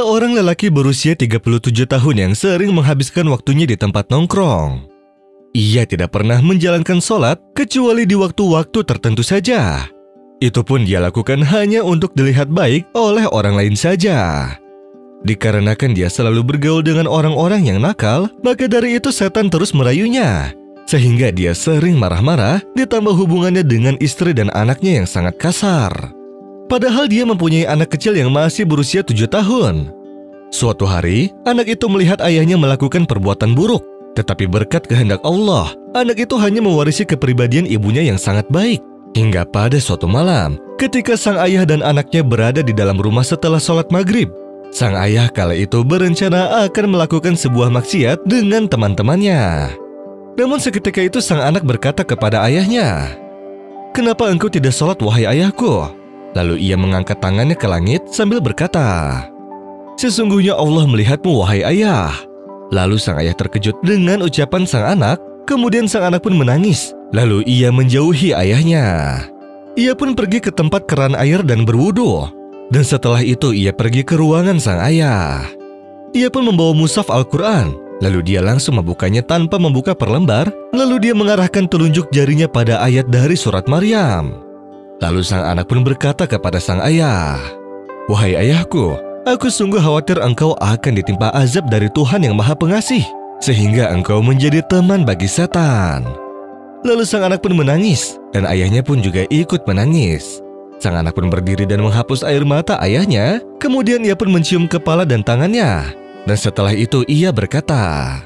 Seorang lelaki berusia 37 tahun yang sering menghabiskan waktunya di tempat nongkrong. Ia tidak pernah menjalankan sholat kecuali di waktu-waktu tertentu saja. Itu pun dia lakukan hanya untuk dilihat baik oleh orang lain saja. Dikarenakan dia selalu bergaul dengan orang-orang yang nakal, maka dari itu setan terus merayunya. Sehingga dia sering marah-marah, ditambah hubungannya dengan istri dan anaknya yang sangat kasar. Padahal dia mempunyai anak kecil yang masih berusia 7 tahun. Suatu hari, anak itu melihat ayahnya melakukan perbuatan buruk. Tetapi berkat kehendak Allah, anak itu hanya mewarisi kepribadian ibunya yang sangat baik. Hingga pada suatu malam, ketika sang ayah dan anaknya berada di dalam rumah setelah sholat maghrib, sang ayah kala itu berencana akan melakukan sebuah maksiat dengan teman-temannya. Namun seketika itu sang anak berkata kepada ayahnya, "Kenapa engkau tidak sholat wahai ayahku?" Lalu ia mengangkat tangannya ke langit sambil berkata, "Sesungguhnya Allah melihatmu wahai ayah." Lalu sang ayah terkejut dengan ucapan sang anak. Kemudian sang anak pun menangis. Lalu ia menjauhi ayahnya. Ia pun pergi ke tempat keran air dan berwudu. Dan setelah itu ia pergi ke ruangan sang ayah. Ia pun membawa mushaf Al-Quran. Lalu dia langsung membukanya tanpa membuka per lembar. Lalu dia mengarahkan telunjuk jarinya pada ayat dari surat Maryam. Lalu sang anak pun berkata kepada sang ayah, "Wahai ayahku, aku sungguh khawatir engkau akan ditimpa azab dari Tuhan yang Maha Pengasih, sehingga engkau menjadi teman bagi setan." Lalu sang anak pun menangis, dan ayahnya pun juga ikut menangis. Sang anak pun berdiri dan menghapus air mata ayahnya, kemudian ia pun mencium kepala dan tangannya. Dan setelah itu ia berkata,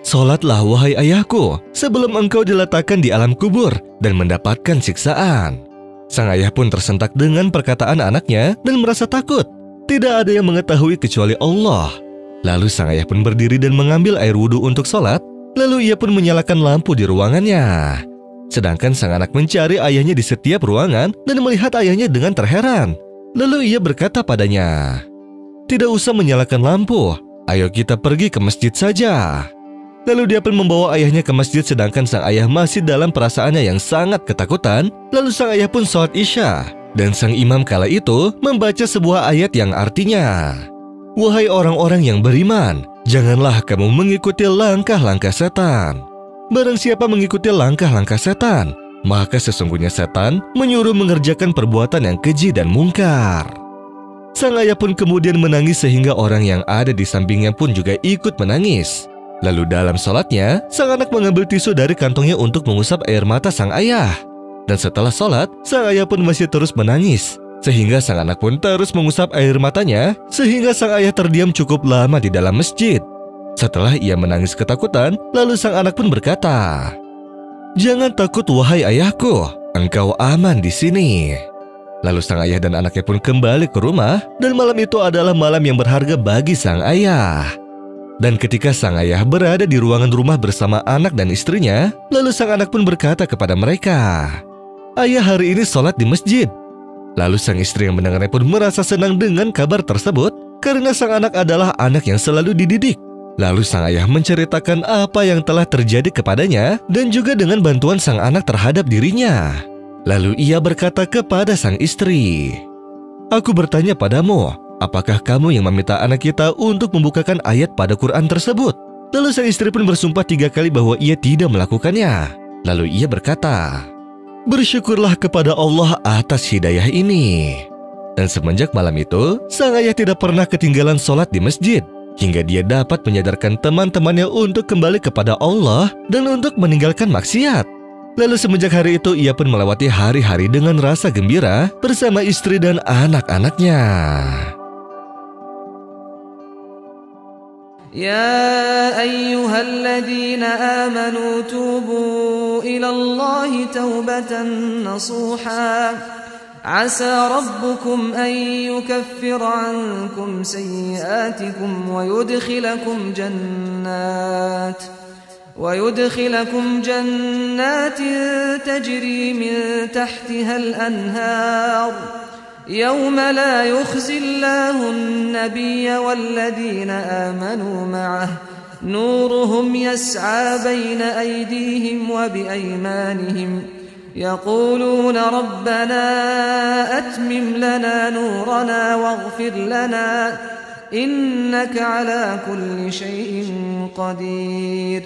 "Sholatlah wahai ayahku, sebelum engkau diletakkan di alam kubur dan mendapatkan siksaan." Sang ayah pun tersentak dengan perkataan anaknya dan merasa takut. Tidak ada yang mengetahui kecuali Allah. Lalu sang ayah pun berdiri dan mengambil air wudhu untuk sholat. Lalu ia pun menyalakan lampu di ruangannya. Sedangkan sang anak mencari ayahnya di setiap ruangan dan melihat ayahnya dengan terheran. Lalu ia berkata padanya, "Tidak usah menyalakan lampu, ayo kita pergi ke masjid saja." Lalu dia pun membawa ayahnya ke masjid sedangkan sang ayah masih dalam perasaannya yang sangat ketakutan. Lalu sang ayah pun sholat isya. Dan sang imam kala itu membaca sebuah ayat yang artinya, "Wahai orang-orang yang beriman, janganlah kamu mengikuti langkah-langkah setan. Barang siapa mengikuti langkah-langkah setan, maka sesungguhnya setan menyuruh mengerjakan perbuatan yang keji dan mungkar." Sang ayah pun kemudian menangis sehingga orang yang ada di sampingnya pun juga ikut menangis. Lalu dalam sholatnya, sang anak mengambil tisu dari kantongnya untuk mengusap air mata sang ayah. Dan setelah sholat, sang ayah pun masih terus menangis. Sehingga sang anak pun terus mengusap air matanya, sehingga sang ayah terdiam cukup lama di dalam masjid. Setelah ia menangis ketakutan, lalu sang anak pun berkata, "Jangan takut wahai ayahku, engkau aman di sini." Lalu sang ayah dan anaknya pun kembali ke rumah, dan malam itu adalah malam yang berharga bagi sang ayah. Dan ketika sang ayah berada di ruangan rumah bersama anak dan istrinya, lalu sang anak pun berkata kepada mereka, "Ayah hari ini sholat di masjid." Lalu sang istri yang mendengarnya pun merasa senang dengan kabar tersebut, karena sang anak adalah anak yang selalu dididik. Lalu sang ayah menceritakan apa yang telah terjadi kepadanya dan juga dengan bantuan sang anak terhadap dirinya. Lalu ia berkata kepada sang istri, "Aku bertanya padamu, apakah kamu yang meminta anak kita untuk membukakan ayat pada Quran tersebut?" Lalu sang istri pun bersumpah 3 kali bahwa ia tidak melakukannya. Lalu ia berkata, "Bersyukurlah kepada Allah atas hidayah ini." Dan semenjak malam itu, sang ayah tidak pernah ketinggalan sholat di masjid, hingga dia dapat menyadarkan teman-temannya untuk kembali kepada Allah dan untuk meninggalkan maksiat. Lalu semenjak hari itu ia pun melewati hari-hari dengan rasa gembira bersama istri dan anak-anaknya. Ya ayyuhalladzina amanu tubu ilallahi taubatan nasuha. Asa rabbukum an yukaffira ankum sayyiatikum wa yudkhilakum jannatin tajri min tahtiha al-anhar. يوم لا يخزي الله النبي والذين آمنوا معه نورهم يسعى بين أيديهم وبأيمانهم يقولون ربنا أتمم لنا نورنا واغفر لنا إنك على كل شيء قدير